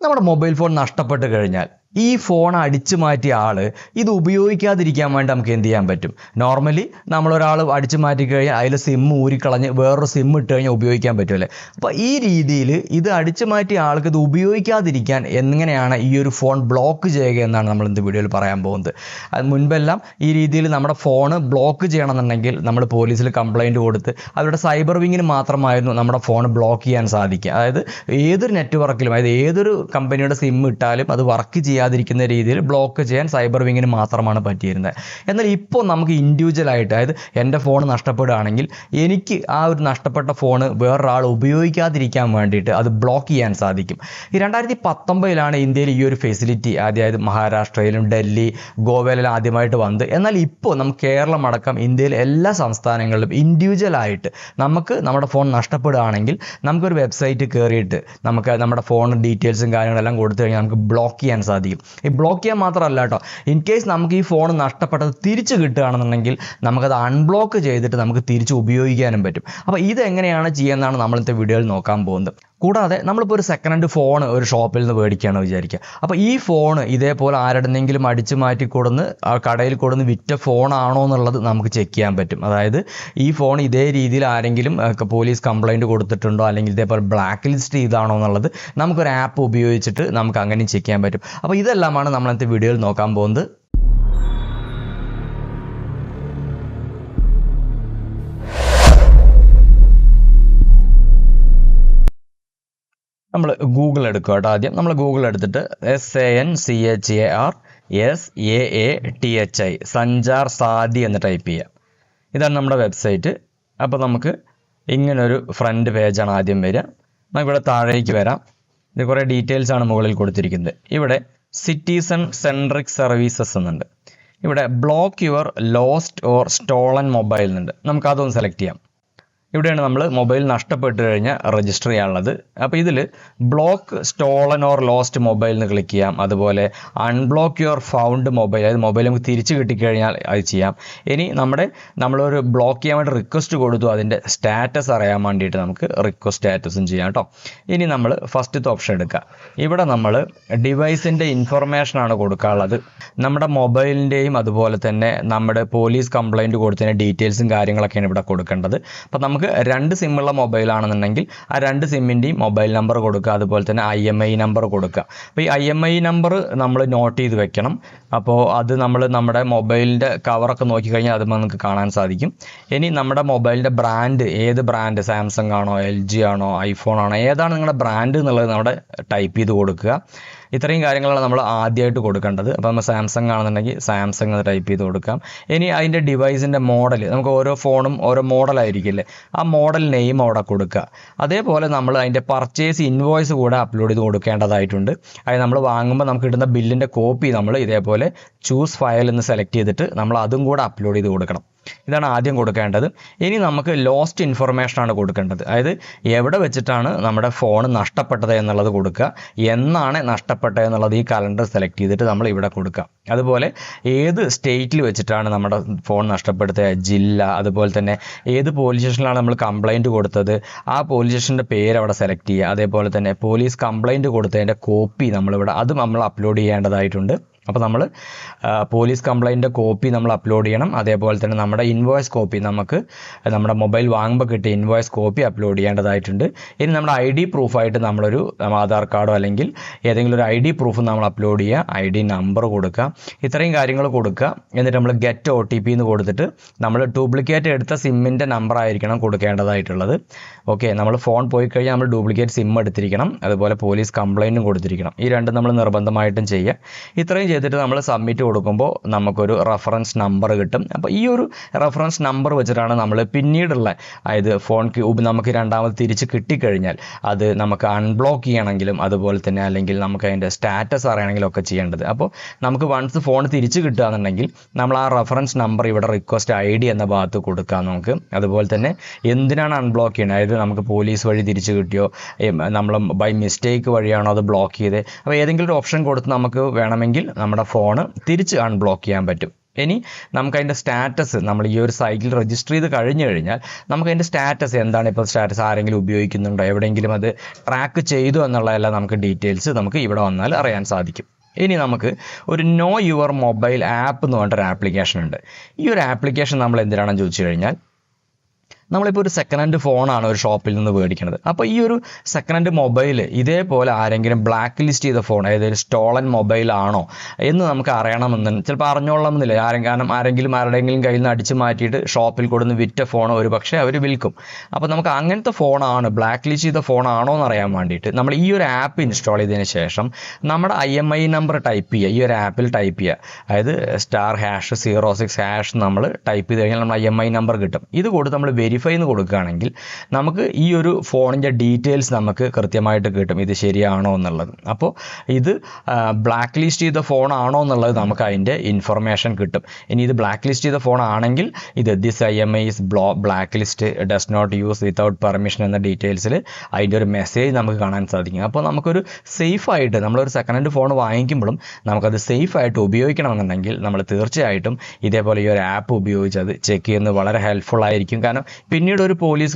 നമ്മുടെ mobile phone നഷ്ടപ്പെട്ട് കഴിഞ്ഞാൽ ഈ ഫോൺ അടിച്ചു മാറ്റിയ ആൾ ഇത് ഉപയോഗിക്കാതിരിക്കാൻ വേണ്ടി നമുക്ക് എന്ത് ചെയ്യാൻ പറ്റും? നോർമലി നമ്മളൊരാൾ അടിച്ചു മാറ്റി കഴിഞ്ഞാൽ അതിൽ സിം ഊരിക്കളഞ്ഞ് വേറൊരു സിം ഇട്ട് കഴിഞ്ഞാൽ ഉപയോഗിക്കാൻ പറ്റുമല്ലേ? അപ്പോൾ ഈ രീതിയിൽ ഇത് അടിച്ചു മാറ്റിയ ആൾക്ക് ഇത് ഉപയോഗിക്കാതിരിക്കാൻ എങ്ങനെയാണ് ഈ ഒരു ഫോൺ ബ്ലോക്ക് ചെയ്യുക എന്നാണ് നമ്മൾ ഇന്ന് വീഡിയോയിൽ പറയാൻ പോകുന്നത്. അത് മുൻപെല്ലാം ഈ രീതിയിൽ നമ്മുടെ ഫോൺ ബ്ലോക്ക് ചെയ്യണമെന്നുണ്ടെങ്കിൽ നമ്മൾ പോലീസിൽ കംപ്ലയിൻറ്റ് കൊടുത്ത് അവരുടെ സൈബർ വിങ്ങിന് മാത്രമായിരുന്നു നമ്മുടെ ഫോൺ ബ്ലോക്ക് ചെയ്യാൻ സാധിക്കുക. അതായത് ഏതൊരു നെറ്റ്വർക്കിലും, അതായത് ഏതൊരു കമ്പനിയുടെ സിം ഇട്ടാലും അത് വർക്ക് ചെയ്യാതിരിക്കുന്ന രീതിയിൽ ബ്ലോക്ക് ചെയ്യാൻ സൈബർ വിങ്ങിന് മാത്രമാണ് പറ്റിയിരുന്നത്. എന്നാൽ ഇപ്പോൾ നമുക്ക് ഇൻഡിവിജ്വലായിട്ട്, അതായത് എൻ്റെ ഫോൺ നഷ്ടപ്പെടുകയാണെങ്കിൽ എനിക്ക് ആ ഒരു നഷ്ടപ്പെട്ട ഫോണ് വേറൊരാൾ ഉപയോഗിക്കാതിരിക്കാൻ വേണ്ടിയിട്ട് അത് ബ്ലോക്ക് ചെയ്യാൻ സാധിക്കും. ഈ 2019 ഇന്ത്യയിൽ ഈ ഒരു ഫെസിലിറ്റി അതായത് മഹാരാഷ്ട്രയിലും ഡൽഹി, ഗോവയിലും ആദ്യമായിട്ട് വന്നത്. എന്നാൽ ഇപ്പോൾ നമുക്ക് കേരളം അടക്കം ഇന്ത്യയിലെ എല്ലാ സംസ്ഥാനങ്ങളിലും ഇൻഡിവിജ്വലായിട്ട് നമുക്ക് നമ്മുടെ ഫോൺ നഷ്ടപ്പെടുകയാണെങ്കിൽ നമുക്കൊരു വെബ്സൈറ്റ് കയറിയിട്ട് നമുക്ക് നമ്മുടെ ഫോൺ ഡീറ്റെയിൽസും കാര്യങ്ങളെല്ലാം കൊടുത്തു കഴിഞ്ഞാൽ നമുക്ക് ബ്ലോക്ക് ചെയ്യാൻ സാധിക്കും. ഈ ബ്ലോക്ക് ചെയ്യാൻ മാത്രമല്ല കേട്ടോ, ഇൻ കേസ് നമുക്ക് ഈ ഫോൺ നഷ്ടപ്പെട്ടത് തിരിച്ച് കിട്ടുകയാണെന്നുണ്ടെങ്കിൽ നമുക്കത് അൺബ്ലോക്ക് ചെയ്തിട്ട് നമുക്ക് തിരിച്ച് ഉപയോഗിക്കാനും പറ്റും. അപ്പോൾ ഇതെങ്ങനെയാണ് ചെയ്യുന്നതാണ് നമ്മളിത്തെ വീഡിയോയിൽ നോക്കാൻ പോകുന്നത്. കൂടാതെ നമ്മളിപ്പോൾ ഒരു സെക്കൻഡ് ഹാൻഡ് ഫോൺ ഒരു ഷോപ്പിൽ നിന്ന് മേടിക്കുകയാണ് വിചാരിക്കുക. അപ്പോൾ ഈ ഫോൺ ഇതേപോലെ ആരുടെന്നെങ്കിലും അടിച്ചു മാറ്റി കൊടുന്ന് കടയിൽ കൊടുന്ന് വിറ്റ ഫോണാണോ എന്നുള്ളത് നമുക്ക് ചെക്ക് ചെയ്യാൻ പറ്റും. അതായത് ഈ ഫോൺ ഇതേ രീതിയിൽ ആരെങ്കിലും പോലീസ് കംപ്ലയിൻറ്റ് കൊടുത്തിട്ടുണ്ടോ അല്ലെങ്കിൽ ഇതേപോലെ ബ്ലാക്ക് ലിസ്റ്റ് ചെയ്താണോ എന്നുള്ളത് നമുക്കൊരു ആപ്പ് ഉപയോഗിച്ചിട്ട് നമുക്ക് അങ്ങനെയും ചെക്ക് ചെയ്യാൻ പറ്റും. അപ്പോൾ ഇതെല്ലാമാണ് നമ്മളത്തെ വീഡിയോയിൽ നോക്കാൻ പോകുന്നത്. നമ്മൾ ഗൂഗിൾ എടുക്കുക കേട്ടോ. ആദ്യം നമ്മൾ ഗൂഗിൾ എടുത്തിട്ട് SANCHAR സഞ്ചാർ സാധി എന്ന് ടൈപ്പ് ചെയ്യുക. ഇതാണ് നമ്മുടെ വെബ്സൈറ്റ്. അപ്പോൾ നമുക്ക് ഇങ്ങനൊരു ഫ്രണ്ട് പേജാണ് ആദ്യം വരിക. നമുക്കിവിടെ താഴേക്ക് വരാം. ഇത് കുറേ ഡീറ്റെയിൽസാണ് മുകളിൽ കൊടുത്തിരിക്കുന്നത്. ഇവിടെ സിറ്റിസൺ സെൻട്രിക് സർവീസസ് എന്നുണ്ട്. ഇവിടെ block your lost or stolen mobile എന്നുണ്ട്. നമുക്കതൊന്ന് സെലക്ട് ചെയ്യാം. ഇവിടെയാണ് നമ്മൾ മൊബൈൽ നഷ്ടപ്പെട്ട് കഴിഞ്ഞാൽ രജിസ്റ്റർ ചെയ്യാനുള്ളത്. അപ്പോൾ ഇതിൽ block stolen or lost mobile എന്ന് ക്ലിക്ക് ചെയ്യാം. അതുപോലെ അൺബ്ലോക്ക് യുവർ ഫൗണ്ട് മൊബൈൽ, അതായത് മൊബൈൽ നമുക്ക് തിരിച്ച് കിട്ടിക്കഴിഞ്ഞാൽ അത് ചെയ്യാം. ഇനി നമ്മളൊരു ബ്ലോക്ക് ചെയ്യാൻ വേണ്ടി റിക്വസ്റ്റ് കൊടുത്തു, അതിൻ്റെ സ്റ്റാറ്റസ് അറിയാൻ വേണ്ടിയിട്ട് നമുക്ക് റിക്വസ്റ്റ് സ്റ്റാറ്റസും ചെയ്യാം കേട്ടോ. ഇനി നമ്മൾ ഫസ്റ്റത്തെ ഓപ്ഷൻ എടുക്കുക. ഇവിടെ നമ്മൾ ഡിവൈസിൻ്റെ ഇൻഫർമേഷനാണ് കൊടുക്കാനുള്ളത്. നമ്മുടെ മൊബൈലിൻ്റെയും അതുപോലെ തന്നെ നമ്മുടെ പോലീസ് കംപ്ലയിൻറ്റ് കൊടുത്തതിൻ്റെ ഡീറ്റെയിൽസും കാര്യങ്ങളൊക്കെയാണ് ഇവിടെ കൊടുക്കേണ്ടത്. അപ്പോൾ നമുക്ക് 2 സിമ്മുള്ള മൊബൈലാണെന്നുണ്ടെങ്കിൽ ആ 2 സിമ്മിൻ്റെയും മൊബൈൽ നമ്പർ കൊടുക്കുക, അതുപോലെ തന്നെ IMEI നമ്പർ കൊടുക്കുക. അപ്പോൾ ഈ IMEI നമ്പർ നമ്മൾ നോട്ട് ചെയ്ത് വെക്കണം. അപ്പോൾ അത് നമ്മുടെ മൊബൈലിൻ്റെ കവറൊക്കെ നോക്കിക്കഴിഞ്ഞാൽ അത് നമുക്ക് കാണാൻ സാധിക്കും. ഇനി നമ്മുടെ മൊബൈലിൻ്റെ ബ്രാൻഡ്, ഏത് ബ്രാൻഡ്, സാംസങ് ആണോ LG ആണോ ഐഫോൺ ആണോ, ഏതാണ് നിങ്ങളുടെ ബ്രാൻഡ് എന്നുള്ളത് നമ്മുടെ ടൈപ്പ് ചെയ്ത് കൊടുക്കുക. ഇത്രയും കാര്യങ്ങളാണ് നമ്മൾ ആദ്യമായിട്ട് കൊടുക്കേണ്ടത്. അപ്പോൾ നമ്മൾ സാംസങ് ആണെന്നുണ്ടെങ്കിൽ സാംസങ് എന്ന് ടൈപ്പ് ചെയ്ത് കൊടുക്കാം. ഇനി അതിൻ്റെ ഡിവൈസിൻ്റെ മോഡൽ, നമുക്ക് ഓരോ ഫോണും ഓരോ മോഡലായിരിക്കില്ലേ, ആ മോഡൽ നെയിം അവിടെ കൊടുക്കുക. അതേപോലെ നമ്മൾ അതിൻ്റെ പർച്ചേസ് ഇൻവോയ്സ് കൂടെ അപ്ലോഡ് ചെയ്ത് കൊടുക്കേണ്ടതായിട്ടുണ്ട്. അത് നമ്മൾ വാങ്ങുമ്പോൾ നമുക്ക് കിട്ടുന്ന ബില്ലിൻ്റെ കോപ്പി നമ്മൾ ഇതേപോലെ ചൂസ് ഫയൽ എന്ന് സെലക്ട് ചെയ്തിട്ട് നമ്മൾ അതും കൂടെ അപ്ലോഡ് ചെയ്ത് കൊടുക്കണം. ഇതാണ് ആദ്യം കൊടുക്കേണ്ടത്. ഇനി നമുക്ക് ലോസ്റ്റ് ഇൻഫർമേഷനാണ് കൊടുക്കേണ്ടത്. അതായത് എവിടെ വെച്ചിട്ടാണ് നമ്മുടെ ഫോൺ നഷ്ടപ്പെട്ടത് എന്നുള്ളത് കൊടുക്കുക, എന്നാണ് നഷ്ടപ്പെട്ടത് എന്നുള്ളത് ഈ കലണ്ടർ സെലക്ട് ചെയ്തിട്ട് നമ്മൾ ഇവിടെ കൊടുക്കുക. അതുപോലെ ഏത് സ്റ്റേറ്റിൽ വെച്ചിട്ടാണ് നമ്മുടെ ഫോൺ നഷ്ടപ്പെടുത്തിയ ജില്ല, അതുപോലെ തന്നെ ഏത് പോലീസ് സ്റ്റേഷനിലാണ് നമ്മൾ കംപ്ലയിൻറ്റ് കൊടുത്തത്, ആ പോലീസ് സ്റ്റേഷൻ്റെ പേര് അവിടെ സെലക്ട് ചെയ്യുക. അതേപോലെ തന്നെ പോലീസ് കംപ്ലയിൻറ്റ് കൊടുത്തതിൻ്റെ കോപ്പി അതും നമ്മൾ അപ്ലോഡ് ചെയ്യേണ്ടതായിട്ടുണ്ട്. അപ്പോൾ നമ്മൾ പോലീസ് കംപ്ലയിൻ്റെ കോപ്പി നമ്മൾ അപ്ലോഡ് ചെയ്യണം. അതേപോലെ തന്നെ നമ്മുടെ ഇൻവോയ്സ് കോപ്പി, നമുക്ക് നമ്മുടെ മൊബൈൽ വാങ്ങുമ്പോൾ കിട്ടിയ ഇൻവോയ്സ് കോപ്പി അപ്ലോഡ് ചെയ്യേണ്ടതായിട്ടുണ്ട്. ഇനി നമ്മുടെ ID പ്രൂഫായിട്ട് നമ്മളൊരു ആധാർ കാർഡോ അല്ലെങ്കിൽ ഏതെങ്കിലും ഒരു ID പ്രൂഫ് നമ്മൾ അപ്ലോഡ് ചെയ്യുക, ID നമ്പർ കൊടുക്കുക, ഇത്രയും കാര്യങ്ങൾ കൊടുക്കുക. എന്നിട്ട് നമ്മൾ ഗെറ്റ് OTP എന്ന് കൊടുത്തിട്ട് നമ്മൾ ഡ്യൂപ്ലിക്കേറ്റ് എടുത്ത സിമ്മിൻ്റെ നമ്പർ ആയിരിക്കണം കൊടുക്കേണ്ടതായിട്ടുള്ളത്. ഓക്കെ, നമ്മൾ ഫോൺ പോയി കഴിഞ്ഞാൽ നമ്മൾ ഡ്യൂപ്ലിക്കേറ്റ് സിം എടുത്തിരിക്കണം, അതുപോലെ പോലീസ് കംപ്ലയിൻറ്റും കൊടുത്തിരിക്കണം. ഈ രണ്ടും നമ്മൾ നിർബന്ധമായിട്ടും ചെയ്യുക. ഇത്രയും ചെയ്തിട്ട് നമ്മൾ സബ്മിറ്റ് കൊടുക്കുമ്പോൾ നമുക്കൊരു റെഫറൻസ് നമ്പർ കിട്ടും. അപ്പോൾ ഈ ഒരു റെഫറൻസ് നമ്പർ വെച്ചിട്ടാണ് നമ്മൾ പിന്നീടുള്ള, അതായത് ഫോൺ നമുക്ക് രണ്ടാമത് തിരിച്ച് കിട്ടിക്കഴിഞ്ഞാൽ അത് നമുക്ക് അൺബ്ലോക്ക് ചെയ്യണമെങ്കിലും അതുപോലെ തന്നെ അല്ലെങ്കിൽ നമുക്ക് അതിൻ്റെ സ്റ്റാറ്റസ് അറിയണമെങ്കിലും ഒക്കെ ചെയ്യേണ്ടത്. അപ്പോൾ നമുക്ക് വൺസ് ഫോൺ തിരിച്ച് കിട്ടുകയാണെന്നുണ്ടെങ്കിൽ നമ്മൾ ആ റെഫറൻസ് നമ്പർ ഇവിടെ റിക്വസ്റ്റ് ID എന്ന ഭാഗത്ത് കൊടുക്കാം നമുക്ക്. അതുപോലെ തന്നെ എന്തിനാണ് അൺബ്ലോക്ക് ചെയ്യുന്നത്, അതായത് നമുക്ക് പോലീസ് വഴി തിരിച്ച് കിട്ടിയോ, നമ്മൾ ബൈ മിസ്റ്റേക്ക് വഴിയാണോ അത് ബ്ലോക്ക് ചെയ്തത്, അപ്പോൾ ഏതെങ്കിലും ഒരു ഓപ്ഷൻ കൊടുത്ത് നമുക്ക് വേണമെങ്കിൽ നമ്മുടെ ഫോണ് തിരിച്ച് അൺബ്ലോക്ക് ചെയ്യാൻ പറ്റും. ഇനി നമുക്ക് അതിൻ്റെ സ്റ്റാറ്റസ് നമ്മൾ ഈ ഒരു സൈറ്റിൽ രജിസ്റ്റർ ചെയ്ത് കഴിഞ്ഞു കഴിഞ്ഞാൽ നമുക്ക് അതിൻ്റെ സ്റ്റാറ്റസ് എന്താണ്, ഇപ്പോൾ സ്റ്റാറ്റസ് ആരെങ്കിലും ഉപയോഗിക്കുന്നുണ്ടോ, എവിടെയെങ്കിലും അത് ട്രാക്ക് ചെയ്തു എന്നുള്ളതെല്ലാം നമുക്ക് ഡീറ്റെയിൽസ് നമുക്ക് ഇവിടെ വന്നാൽ അറിയാൻ സാധിക്കും. ഇനി നമുക്ക് ഒരു നോ യുവർ മൊബൈൽ ആപ്പ് എന്ന് പറഞ്ഞിട്ടൊരു ആപ്ലിക്കേഷൻ ഉണ്ട്. ഈ ഒരു ആപ്ലിക്കേഷൻ നമ്മൾ എന്തിനാണെന്ന് ചോദിച്ചു കഴിഞ്ഞാൽ, നമ്മളിപ്പോൾ ഒരു സെക്കൻഡ് ഹാൻഡ് ഫോണാണ് ഒരു ഷോപ്പിൽ നിന്ന് മേടിക്കുന്നത്. അപ്പോൾ ഈ ഒരു സെക്കൻഡ് ഹാൻഡ് മൊബൈൽ ഇതേപോലെ ആരെങ്കിലും ബ്ലാക്ക് ലിസ്റ്റ് ചെയ്ത ഫോൺ, ഏതൊരു സ്റ്റോളൻ മൊബൈലാണോ എന്ന് നമുക്ക് അറിയണമെന്ന് ചിലപ്പോൾ അറിഞ്ഞോളണമെന്നില്ല. കാരണം ആരെങ്കിലും ആരുടെയെങ്കിലും കയ്യിൽ നിന്ന് അടിച്ചു മാറ്റിയിട്ട് ഷോപ്പിൽ കൊടുന്ന് വിറ്റ ഫോൺ ഒരു പക്ഷേ അവർ വിൽക്കും. അപ്പോൾ നമുക്ക് അങ്ങനത്തെ ഫോണാണ്, ബ്ലാക്ക് ലിസ്റ്റ് ചെയ്ത ഫോണാണോ എന്ന് അറിയാൻ വേണ്ടിയിട്ട് നമ്മൾ ഈ ഒരു ആപ്പ് ഇൻസ്റ്റാൾ ചെയ്തതിന് ശേഷം നമ്മുടെ IMEI നമ്പർ ടൈപ്പ് ചെയ്യുക. ഈ ഒരു ആപ്പിൽ ടൈപ്പ് ചെയ്യുക, അതായത് *#06# നമ്മൾ ടൈപ്പ് ചെയ്ത് കഴിഞ്ഞാൽ നമ്മൾ IMEI നമ്പർ കിട്ടും. ഇത് കൊടുത്ത് നമ്മൾ വെരിഫൈ എന്ന് കൊടുക്കുകയാണെങ്കിൽ നമുക്ക് ഈ ഒരു ഫോണിൻ്റെ ഡീറ്റെയിൽസ് നമുക്ക് കൃത്യമായിട്ട് കിട്ടും, ഇത് ശരിയാണോ എന്നുള്ളത്. അപ്പോൾ ഇത് ബ്ലാക്ക് ലിസ്റ്റ് ചെയ്ത ഫോണാണോ എന്നുള്ളത് നമുക്ക് അതിൻ്റെ ഇൻഫർമേഷൻ കിട്ടും. ഇനി ഇത് ബ്ലാക്ക് ലിസ്റ്റ് ചെയ്ത ഫോണാണെങ്കിൽ ഇത് this IMEI is black list does not use without permission എന്ന ഡീറ്റെയിൽസിൽ അതിൻ്റെ ഒരു മെസ്സേജ് നമുക്ക് കാണാൻ സാധിക്കും. അപ്പോൾ നമുക്കൊരു സേഫായിട്ട് നമ്മളൊരു സെക്കൻഡ് ഹാൻഡ് ഫോൺ വാങ്ങിക്കുമ്പോഴും നമുക്കത് സേഫായിട്ട് ഉപയോഗിക്കണമെന്നുണ്ടെങ്കിൽ നമ്മൾ തീർച്ചയായിട്ടും ഇതേപോലെ ഈ ഒരു ആപ്പ് ഉപയോഗിച്ച് അത് ചെക്ക് ചെയ്യുന്നത് വളരെ ഹെൽപ്ഫുൾ ആയിരിക്കും. കാരണം പിന്നീട് ഒരു പോലീസ്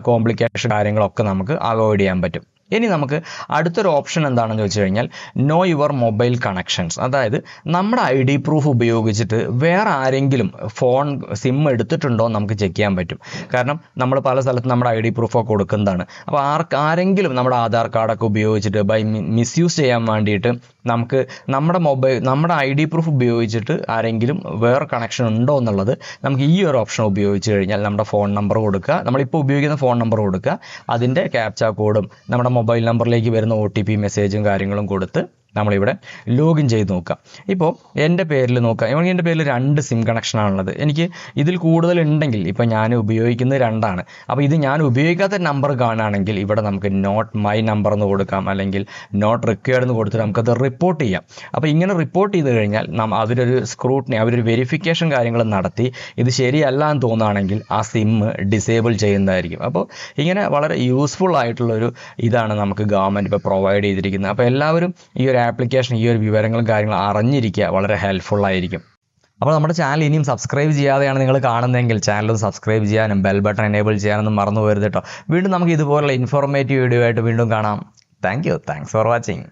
കോംപ്ലിക്കേഷൻ കാര്യങ്ങളൊക്കെ നമുക്ക് അവോയ്ഡ് ചെയ്യാൻ പറ്റും. ഇനി നമുക്ക് അടുത്തൊരു ഓപ്ഷൻ എന്താണെന്ന് ചോദിച്ചു കഴിഞ്ഞാൽ നോ യുവർ മൊബൈൽ കണക്ഷൻസ്. അതായത് നമ്മുടെ ID പ്രൂഫ് ഉപയോഗിച്ചിട്ട് വേറെ ആരെങ്കിലും ഫോൺ സിം എടുത്തിട്ടുണ്ടോ നമുക്ക് ചെക്ക് ചെയ്യാൻ പറ്റും. കാരണം നമ്മൾ പല സ്ഥലത്തും നമ്മുടെ ID പ്രൂഫൊക്കെ കൊടുക്കുന്നതാണ്. അപ്പോൾ ആരെങ്കിലും നമ്മുടെ ആധാർ കാർഡൊക്കെ ഉപയോഗിച്ചിട്ട് മിസ്യൂസ് ചെയ്യാൻ വേണ്ടിയിട്ട് നമുക്ക് നമ്മുടെ ID പ്രൂഫ് ഉപയോഗിച്ചിട്ട് ആരെങ്കിലും വേറെ കണക്ഷൻ ഉണ്ടോ എന്നുള്ളത് നമുക്ക് ഈ ഒരു ഓപ്ഷൻ ഉപയോഗിച്ച് കഴിഞ്ഞാൽ നമ്മുടെ ഫോൺ നമ്പർ കൊടുക്കുക, നമ്മളിപ്പോൾ ഉപയോഗിക്കുന്ന ഫോൺ നമ്പർ കൊടുക്കുക, അതിൻ്റെ ക്യാപ്ച കോഡും നമ്മുടെ മൊബൈൽ നമ്പറിലേക്ക് വരുന്ന OTP മെസ്സേജും കാര്യങ്ങളും കൊടുത്ത് നമ്മളിവിടെ ലോഗിൻ ചെയ്ത് നോക്കാം. ഇപ്പോൾ എൻ്റെ പേരിൽ നോക്കാം, എൻ്റെ പേരിൽ 2 സിം കണക്ഷനാണുള്ളത്. എനിക്ക് ഇതിൽ കൂടുതൽ ഉണ്ടെങ്കിൽ, ഇപ്പോൾ ഞാൻ ഉപയോഗിക്കുന്നത് 2ആണ്. അപ്പോൾ ഇത് ഞാൻ ഉപയോഗിക്കാത്ത നമ്പർ കാണുകയാണെങ്കിൽ ഇവിടെ നമുക്ക് നോട്ട് മൈ നമ്പർ എന്ന് കൊടുക്കാം, അല്ലെങ്കിൽ നോട്ട് റിക്വയർഡ് എന്ന് കൊടുത്തിട്ട് നമുക്കത് റിപ്പോർട്ട് ചെയ്യാം. അപ്പോൾ ഇങ്ങനെ റിപ്പോർട്ട് ചെയ്ത് കഴിഞ്ഞാൽ അവരൊരു സ്ക്രൂട്ടിനി, അവരൊരു വെരിഫിക്കേഷൻ കാര്യങ്ങൾ നടത്തി ഇത് ശരിയല്ല എന്ന് തോന്നുകയാണെങ്കിൽ ആ സിം ഡിസേബിൾ ചെയ്യുന്നതായിരിക്കും. അപ്പോൾ ഇങ്ങനെ വളരെ യൂസ്ഫുൾ ആയിട്ടുള്ളൊരു ഇതാണ് നമുക്ക് ഗവൺമെൻറ് ഇപ്പോൾ പ്രൊവൈഡ് ചെയ്തിരിക്കുന്നത്. അപ്പോൾ എല്ലാവരും ഈ ഒരു ആപ്ലിക്കേഷൻ, ഈ ഒരു വിവരങ്ങളും കാര്യങ്ങളും അറിഞ്ഞിരിക്കുക, വളരെ ഹെൽപ്ഫുൾ ആയിരിക്കും. അപ്പോൾ നമ്മുടെ ചാനൽ ഇനിയും സബ്സ്ക്രൈബ് ചെയ്യാതെയാണ് നിങ്ങൾ കാണുന്നതെങ്കിൽ ചാനൽ സബ്സ്ക്രൈബ് ചെയ്യാനും ബെൽ ബട്ടൺ എനേബിൾ ചെയ്യാനൊന്നും മറന്നു പോകരുത് കേട്ടോ. വീണ്ടും നമുക്ക് ഇതുപോലുള്ള ഇൻഫോർമേറ്റീവ് വീഡിയോ ആയിട്ട് വീണ്ടും കാണാം. Thanks for watching.